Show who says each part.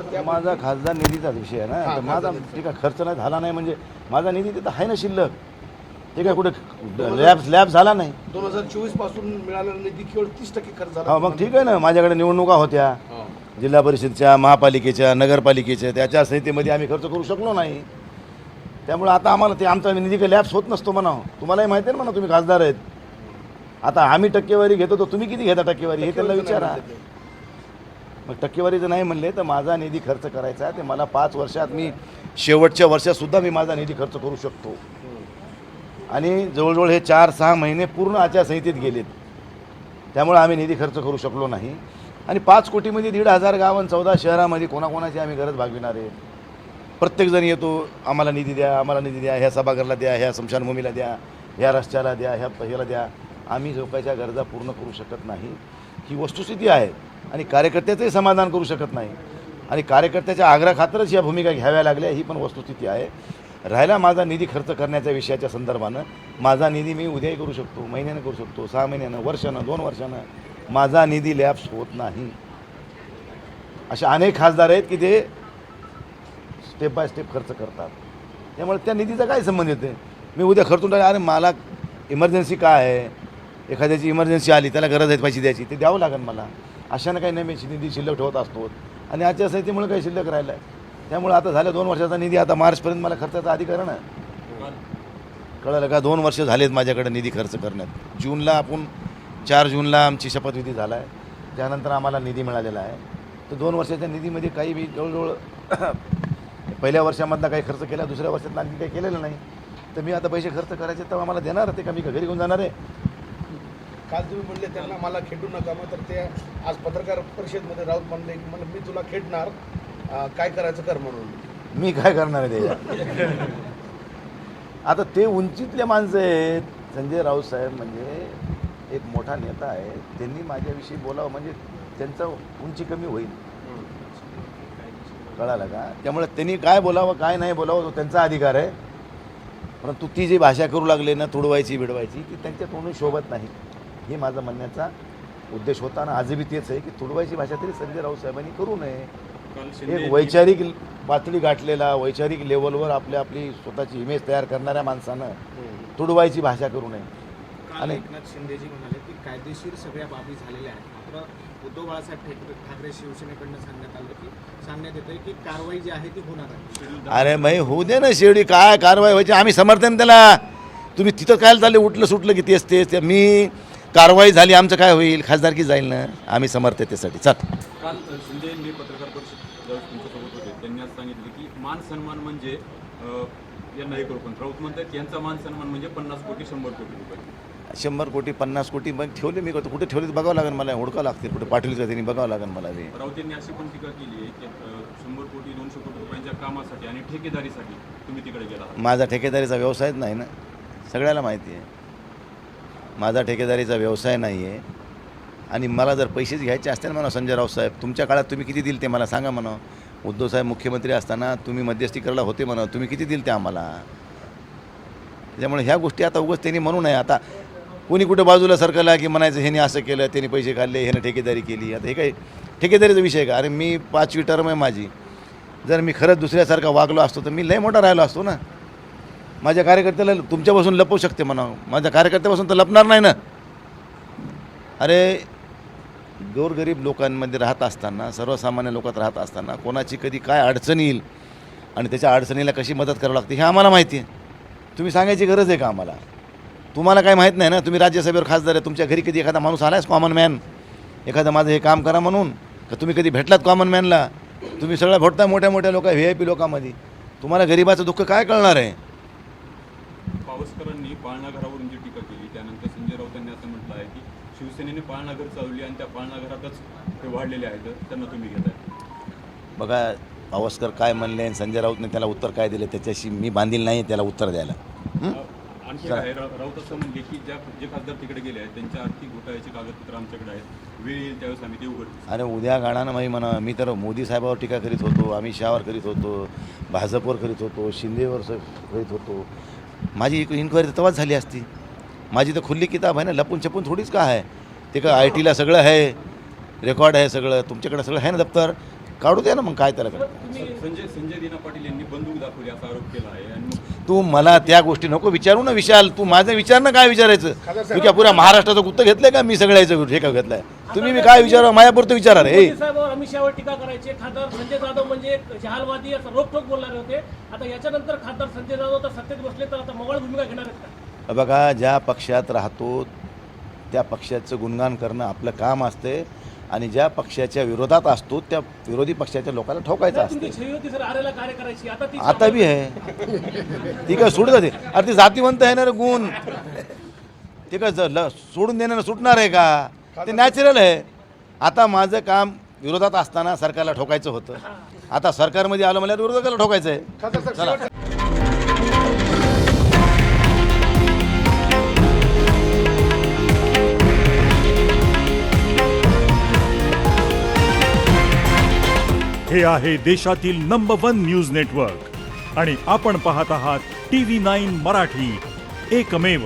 Speaker 1: तर त्या
Speaker 2: माझा खासदार निधीचाच विषय आहे ना. तर माझा ठीक आहे, खर्च नाही झाला नाही म्हणजे माझा निधी तिथं आहे ना शिल्लक. ते काय कुठे लॅब झाला नाही.
Speaker 1: 2024 पासून मिळालेला निधी केवळ 30% खर्च झाला.
Speaker 2: हा मग ठीक आहे ना. माझ्याकडे निवडणुका होत्या जिल्हा परिषदच्या, महापालिकेच्या, नगरपालिकेच्या. त्याच्या संहितेमध्ये आम्ही खर्च करू शकलो नाही. त्यामुळे आता आम्हाला ते आमचा निधी काही लॅप्स होत नसतो म्हणा. तुम्हालाही माहिती आहे ना म्हणा, तुम्ही खासदार आहेत. आता आम्ही टक्केवारी घेतो तर तुम्ही किती घेता टक्केवारी हे त्यांना विचारा. मग टक्केवारी जर नाही म्हणले तर माझा निधी खर्च करायचा आहे ते मला 5 वर्षात मी शेवटच्या वर्षातसुद्धा मी माझा निधी खर्च करू शकतो. आणि जवळजवळ हे 4-6 महिने पूर्ण आचारसंहितेत गेलेत. त्यामुळे आम्ही निधी खर्च करू शकलो नाही. आणि 5 कोटीमध्ये 1,500 गावं 14 शहरामध्ये कोणाकोणाची आम्ही गरज भागविणार आहे. प्रत्येकजण येतो, आम्हाला निधी द्या, आम्हाला निधी द्या, ह्या सभागृहाला द्या, ह्या स्मशानभूमीला द्या, ह्या रस्त्याला द्या, ह्या ह्याला द्या. आम्ही लोकांच्या गरजा पूर्ण करू शकत नाही. ही वस्तुस्थिती आहे. आणि कार्यकर्त्याचंही समाधान करू शकत नाही. आणि कार्यकर्त्याच्या आग्रहाखातरच या भूमिका घ्याव्या लागल्या, ही पण वस्तुस्थिती आहे. राहिला माझा निधी खर्च करण्याच्या विषयाच्या संदर्भानं, माझा निधी मी उद्याही करू शकतो, महिन्यानं करू शकतो, 6 महिन्यानं, वर्षानं, 2 वर्षानं. माझा निधी लॅप्स होत नाही. असे अनेक खासदार आहेत की ते स्टेप बाय स्टेप खर्च करतात. त्यामुळे त्या निधीचा काय संबंध येते. मी उद्या खर्चून टाकले, अरे मला इमर्जन्सी काय आहे, एखाद्याची इमर्जन्सी आली, त्याला गरज आहे पैसे द्यायची, ते द्यावं लागेल मला. अशानं काही नाही मी निधी शिल्लक ठेवत असतो. आणि आचारसंहितेमुळे काही शिल्लक राहिलं आहे. त्यामुळे आता झालं 2 वर्षाचा निधी. आता मार्चपर्यंत मला खर्चाचा अधिकार आहे. कळलं का. 2 वर्ष झालेत माझ्याकडे निधी खर्च करण्यात. जूनला आपण 4 जूनला आमची शपथविधी झाला आहे. त्यानंतर आम्हाला निधी मिळालेला आहे. तर 2 वर्षाच्या निधीमध्ये काही बी जवळजवळ पहिल्या वर्षामधला काही खर्च केला, दुसऱ्या वर्षात आणखी काही केलेलं नाही. तर मी आता पैसे खर्च करायचे तर आम्हाला देणार ते का मी घरी घेऊन जाणार आहे.
Speaker 1: काल तुम्ही म्हणले त्यांना मला खेटू नका, मग तर ते आज पत्रकार परिषदेमध्ये राऊत म्हणले की मला मी तुला खेटणार, काय करायचं कर म्हणून.
Speaker 2: मी काय करणार आहे त्याच्या. आता ते उंचीतले माणसं आहेत. संजय राऊत साहेब म्हणजे एक मोठा नेता आहे. त्यांनी माझ्याविषयी बोलावं म्हणजे त्यांचा उंची कमी होईल. कळालं का. त्यामुळे त्यांनी काय बोलावं काय नाही बोलावं तो त्यांचा अधिकार आहे. परंतु ती जी भाषा करू लागले ना तुडवायची बिडवायची, ती त्यांच्या तोंडून शोभत नाही. हे माझा म्हणण्याचा उद्देश होता. आणि आजही तेच आहे की तुडवायची भाषा तरी संजय राऊत साहेबांनी करू नये. एक वैचारिक पातळी गाठलेला, वैचारिक लेवलवर आपली स्वतःची इमेज तयार करणाऱ्या माणसानं तुडवायची भाषा करू नये.
Speaker 3: आणि एकनाथ शिंदेजी म्हणाले की कायदेशीर सगळ्या बाबी झालेल्या आहेत. मात्र उद्धव बाळासाहेब ठाकरे शिवसेनेकडनं सांगण्यात येतं की कारवाई जी आहे ती होणार आहे.
Speaker 2: अरे भाई होऊ दे ना शेवटी. काय कारवाई व्हायची आम्ही समर्थन त्याला. तुम्ही तिथं काय चालले उठलं सुटलं की तेच मी कारवाई झाली आमचं काय होईल, खासदारकी जाईल ना. आम्ही समर्थतेसाठी चल.
Speaker 4: काल शिंदेंनी पत्रकार परिषद तुमच्यासोबत होते, त्यांनी असं सांगितलं की मान सन्मान म्हणजे यांना हे करू, पण राऊत म्हणतात यांचा मान सन्मान म्हणजे 50 कोटी 100 कोटी रुपये.
Speaker 2: 100 कोटी 50 कोटी मग ठेवले मी कुठे ठेवले बघावं लागेल मला. हुडकावं लागते कुठे पाठवली का त्यांनी बघावं लागेल मला.
Speaker 4: राऊत यांनी अशी पण टीका केली आहे की 100 कोटी 200 कोटी रुपयांच्या कामासाठी आणि ठेकेदारीसाठी तुम्ही तिकडे गेला.
Speaker 2: माझा ठेकेदारीचा व्यवसायच नाही ना, सगळ्याला माहिती आहे. माझा ठेकेदारीचा व्यवसाय नाही आहे. आणि मला जर पैसेच घ्यायचे असतील म्हणा संजय राऊत साहेब, तुमच्या काळात तुम्ही किती दिल ते मला सांगा म्हणा. उद्धव साहेब मुख्यमंत्री असताना तुम्ही मध्यस्थी करायला होते म्हणा, तुम्ही किती दिल ते आम्हाला. त्यामुळे ह्या गोष्टी आता उगाच त्यांनी म्हणू नये. आता कोणी कुठे बाजूला सरकारला की म्हणायचं ह्याने असं केलं, त्यांनी पैसे काढले, ह्यानं ठेकेदारी केली. आता हे काही ठेकेदारीचा विषय का. अरे मी 5वी टर्म आहे माझी. जर मी खरंच दुसऱ्यासारखा वागलो असतो तर मी लय मोठा राहिलो असतो ना. माझ्या कार्यकर्त्याला तुमच्यापासून लपवू शकते म्हणा, माझ्या कार्यकर्त्यापासून तर लपणार नाही ना. अरे गोरगरीब लोकांमध्ये राहत असताना, सर्वसामान्य लोकात राहत असताना कोणाची कधी काय अडचण येईल आणि त्याच्या अडचणीला कशी मदत करावी लागते हे आम्हाला माहिती आहे. तुम्ही सांगायची गरज आहे का आम्हाला. तुम्हाला काय माहीत नाही ना. तुम्ही राज्यसभेवर खासदार आहे. तुमच्या घरी कधी एखादा माणूस आला आहेस कॉमन मॅन, एखादं माझं हे काम करा म्हणून का तुम्ही कधी भेटलात कॉमन मॅनला. तुम्ही सगळं भेटता मोठ्या मोठ्या लोक VIP लोकांमध्ये. तुम्हाला गरिबाचं दुःख काय कळणार आहे.
Speaker 4: पावसकरांनी पाळणा घरावरून जी टीका केली त्यानंतर संजय राऊत यांनी असं म्हटलं आहे की शिवसेनेने पाळणा घर चालवली आणि त्या पाळणा घरातच ते वाढलेले आहेत, त्यांना तुम्ही घेताय.
Speaker 2: बघा पावसकर काय म्हणले आणि संजय राऊतने त्याला उत्तर काय दिलं त्याच्याशी मी बांधील नाही त्याला उत्तर द्यायला.
Speaker 4: आणखी काय राऊत असं म्हणले की जे खासदार तिकडे गेले आहेत त्यांच्या आर्थिक घोटाळ्याची कागदपत्र आमच्याकडे आहेत, वेळ येईल त्यावेळेस आम्ही ते उघडतो.
Speaker 2: अरे उद्या गाणानं माही म्हणा. मी तर मोदी साहेबावर टीका करीत होतो, अमित शहावर करीत होतो, भाजपवर करीत होतो, शिंदेवर करीत होतो. माझी इन्क्वायरी तेव्हाच झाली असती. माझी तर खुल्ली किताब आहे ना, लपून छपून थोडीच का आहे. ते का IT ला सगळं आहे, रेकॉर्ड आहे सगळं. तुमच्याकडे सगळं आहे ना दप्तर. काढू द्या ना मग, काय त्याला काय.
Speaker 4: संजय दीना पाटील यांनी बंदूक दाखवली असा आरोप केला आहे आणि मग
Speaker 2: तू मला त्या गोष्टी नको विचारू ना, विशाल. तू माझं विचार ना, काय विचारायचं. मी काय पुऱ्या महाराष्ट्राचं गुत्त घेतलंय का? मी सगळ्याचं हे का घेतलंय? तुम्ही मी काय विचारा, माझ्यापुरतं विचारा रे.
Speaker 5: मोदी साहेब अमित शहावर टीका करायचे. खासदार संजय जाधव म्हणजे जहालवादी असं रोखोक बोलणारे होते. आता याच्यानंतर खासदार संजय जाधव तर सत्तेत बसले तर आता मोबाईल भूमिका घेणार आहेत का?
Speaker 2: बघा, ज्या पक्षात राहतो त्या पक्षाचं गुणगान करणं आपलं काम असते आणि ज्या पक्षाच्या विरोधात असतो त्या विरोधी पक्षाच्या लोकांना ठोकायचं असतं.
Speaker 5: तुमची छवी होती सर आरेला कार्य करायची.
Speaker 2: आता बी आहे ती काय सोडत ते. अरे ती जातीवंत आहे ना रे गुण. ते काय सोडून देण्यानं सुटणार आहे का? ते नॅचरल आहे. आता माझं काम विरोधात असताना सरकारला ठोकायचं होतं. आता सरकारमध्ये आलं मला विरोधकाला ठोकायचं आहे.
Speaker 1: खासदार साहेब,
Speaker 2: चला.
Speaker 1: शेवट-
Speaker 6: हे आहे देशातील नंबर 1 न्यूज नेटवर्क आणि आपण पाहत आहात TV9 मराठी, एकमेव.